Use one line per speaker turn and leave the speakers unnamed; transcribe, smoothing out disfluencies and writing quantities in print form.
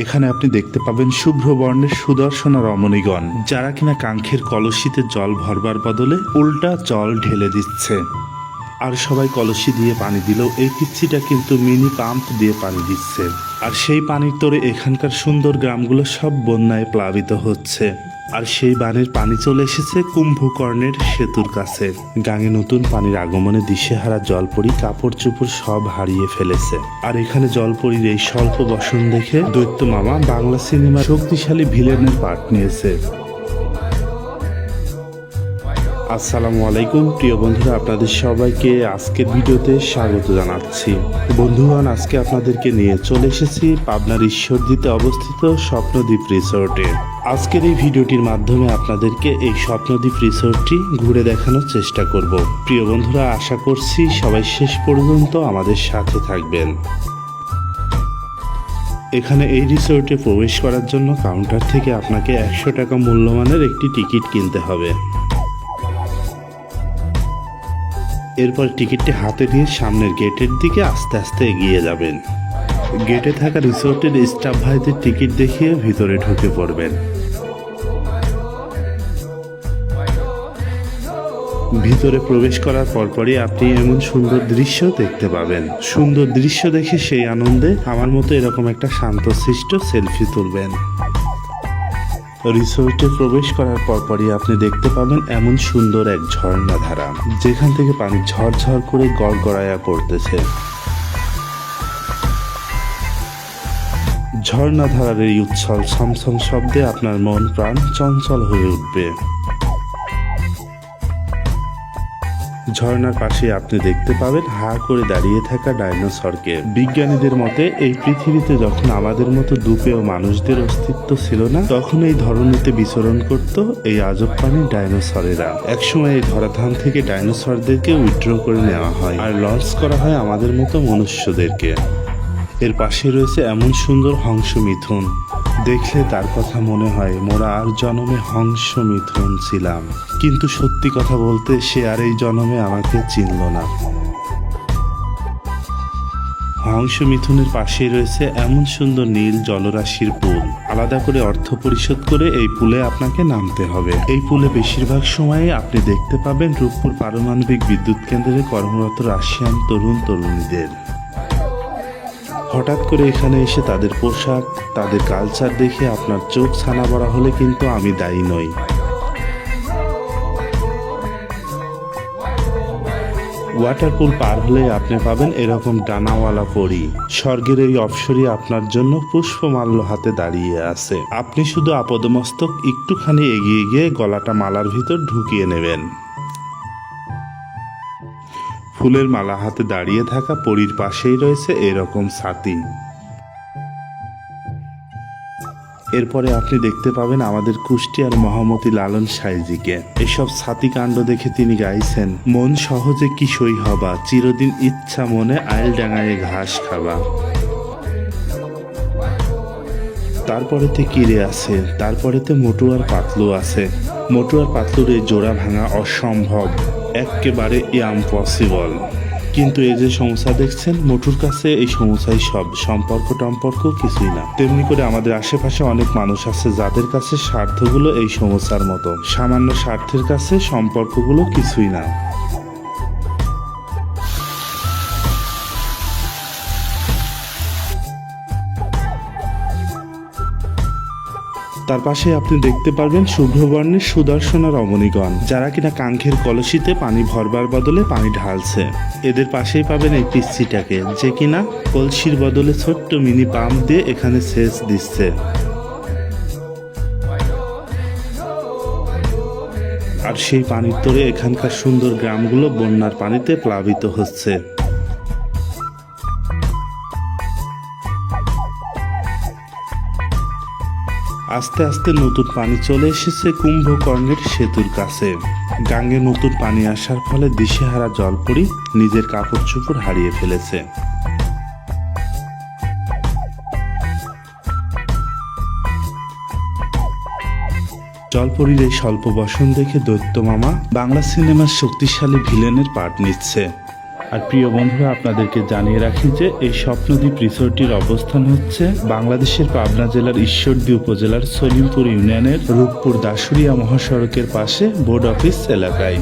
এখানে আপনি দেখতে পাবেন শুভ্র বর্ণের সুদর্শনা রমণীগণ, যারা কিনা কাঙ্ক্ষের কলসিতে জল ভরবার বদলে উল্টা জল ঢেলে দিচ্ছে। আর সবাই কলসি দিয়ে পানি দিলেও এই পিচ্ছিটা কিন্তু মিনি পাম্প দিয়ে পানি দিচ্ছে। আর সেই পানির তোরে এখানকার সুন্দর গ্রামগুলো সব বন্যায় প্লাবিত হচ্ছে। আর সেই বানের পানি চলে এসেছে কুম্ভকর্ণের সেতুর কাছে। গাঙে নতুন পানির আগমনে দিশেহারা জলপরি কাপড় চোপড় সব হারিয়ে ফেলেছে। আর এখানে জলপরির এই স্বল্প বসন দেখে দৈত্য মামা বাংলা সিনেমার শক্তিশালী ভিলেনের পার্ট নিয়েছে। আসসালামু আলাইকুম প্রিয় বন্ধুরা, আপনাদের সবাইকে আজকের ভিডিওতে স্বাগত জানাচ্ছি। বন্ধুগণ, আজকে আপনাদেরকে নিয়ে চলে এসেছি পাবনার ঈশ্বরদীতে অবস্থিত স্বপ্নদ্বীপ রিসোর্টে। আজকের এই ভিডিওটির মাধ্যমে আপনাদেরকে এই স্বপ্নদ্বীপ রিসোর্টটি ঘুরে দেখানোর চেষ্টা করব। প্রিয় বন্ধুরা, আশা করছি সবাই শেষ পর্যন্ত আমাদের সাথে থাকবেন। এখানে এই রিসোর্টে প্রবেশ করার জন্য কাউন্টার থেকে আপনাকে 100 টাকা মূল্যমানের একটি টিকিট কিনতে হবে। এরপর টিকিটটি হাতে নিয়ে সামনের গেটের দিকে আস্তে আস্তে এগিয়ে যাবেন। গেটে থাকা রিসোর্টের স্টাফ ভাইদের টিকিট দেখিয়ে ভিতরে ঢুকে পড়বেন। ভিতরে প্রবেশ করার পরপরই আপনি এমন সুন্দর দৃশ্য দেখতে পাবেন। সুন্দর দৃশ্য দেখে সেই আনন্দে আমার মতো এরকম একটা শান্তশিষ্ট সেলফি তুলবেন। রিসোর্টে প্রবেশ করার পরপরই আপনি দেখতে পাবেন এমন সুন্দর এক ঝর্ণা ধারা, যেখান থেকে পানি ঝরঝর করে গড়গড়াইয়া পড়তেছে। ঝর্ণা ধারার এই উচ্ছল ছমছম শব্দে আপনার মন প্রাণ চঞ্চল হয়ে উঠবে। ঝর্ণার পাশে আপনি দেখতে পাবেন হা করে দাঁড়িয়ে থাকা ডাইনোসরকে। বিজ্ঞানীদের মতে এই পৃথিবীতে যখন আমাদের মতো দুপেয় মানুষদের অস্তিত্ব ছিল না, তখন এই ধরনীতে বিচরণ করত এই আজব প্রাণী ডাইনোসরেরা। একসময় এই ধরাধাম থেকে ডাইনোসরদেরকে উইথড্র করে নেওয়া হয় আর লঞ্চ করা হয় আমাদের মতো মনুষ্যদেরকে। এর পাশে রয়েছে এমন সুন্দর হংস মিথুন, দেখলে তার কথা মনে হয় মোরা আর জন্মে হংস মিথুন ছিলাম, কিন্তু সত্যি কথা বলতে সে আর এই জন্মে আমাকে চিনল না। হংস মিথুনের পাশেই রয়েছে এমন সুন্দর নীল জলরাশির পুল। আলাদা করে অর্থ পরিশোধ করে এই পুলে আপনাকে নামতে হবে। এই পুলে বেশিরভাগ সময়ে আপনি দেখতে পাবেন রূপপুর পারমাণবিক বিদ্যুৎ কেন্দ্রে কর্মরত রাশিয়ান তরুণ তরুণীদের। হঠাৎ করে এখানে এসে তাদের পোশাক, তাদের কালচার দেখে আপনার চোখ ছানা বড়া হলে কিন্তু আমি দায়ী নই। ওয়াটারপুল পার হলে আপনি পাবেন এরকম ডানাওয়ালা পরী। স্বর্গের এই অপসরী আপনার জন্য পুষ্পমাল্য হাতে দাঁড়িয়ে আছে। আপনি শুধু আপদমস্তক একটুখানি এগিয়ে গিয়ে গলাটা মালার ভিতর ঢুকিয়ে নেবেন। ফুলের মালা হাতে দাঁড়িয়ে থাকা পরীর পাশেই রয়েছে এরকম ছাতি। এরপরে আপনি দেখতে পাবেন আমাদের কুষ্টিয়ার মহামতি লালন সাইজিকে। এসব ছাতি কাণ্ড দেখে তিনি গাইছেন, মন সহজে কি সই হবা, চিরদিন ইচ্ছা মনে আইল ডাঙায়ে ঘাস খাবা। তারপরেতে কিরে আছে, তারপরেতে মোটু আর পাতলু আছে। মোটু আর পাতলুর এই জোড়া ভাঙা অসম্ভব, একেবারে ইম্পসিবল। কিন্তু এই যে সমস্যা দেখছেন, মোটুর কাছে এই সমস্যাই সব, সম্পর্ক টম্পর্ক কিছুই না। তেমনি করে আমাদের আশেপাশে অনেক মানুষ আছে যাদের কাছে স্বার্থগুলো এই সমস্যার মতো। সামান্য স্বার্থের কাছে সম্পর্কগুলো কিছুই না। তার পাশে আপনি দেখতে পারবেন শুভ্রবর্ণের সুদর্শনা রমণীগণ, যারা কিনা কাঙ্ক্ষের কলসিতে পানি ভরবার বদলে পানি ঢালছে। এদের পাশেই পাবেন এই পিচ্ছিটাকে, যে কিনা কলসির বদলে ছোট্ট মিনি পাম্প দিয়ে এখানে সেচ দিচ্ছে। আর সেই পানির তোরে এখানকার সুন্দর গ্রামগুলো বন্যার পানিতে প্লাবিত হচ্ছে। আস্তে আস্তে নতুন পানি চলে এসেছে কুম্ভকর্ণের সেতুর কাছে। গাঙ্গে নতুন পানি আসার ফলে দিশেহারা জলপরি নিজের কাপড় চোপড় হারিয়ে ফেলেছে। জলপরির এই স্বল্প বসন দেখে দৈত্য মামা বাংলা সিনেমার শক্তিশালী ভিলেনের পার্ট নিচ্ছে। আর প্রিয় বন্ধুরা, আপনাদেরকে জানিয়ে রাখি যে এই স্বপ্নদ্বীপ রিসোর্টটির অবস্থান হচ্ছে বাংলাদেশের পাবনা জেলার ঈশ্বরদী উপজেলার সলিমপুর ইউনিয়নের রূপপুর দাসুরিয়া মহাসড়কের পাশে বোর্ড অফিস এলাকায়।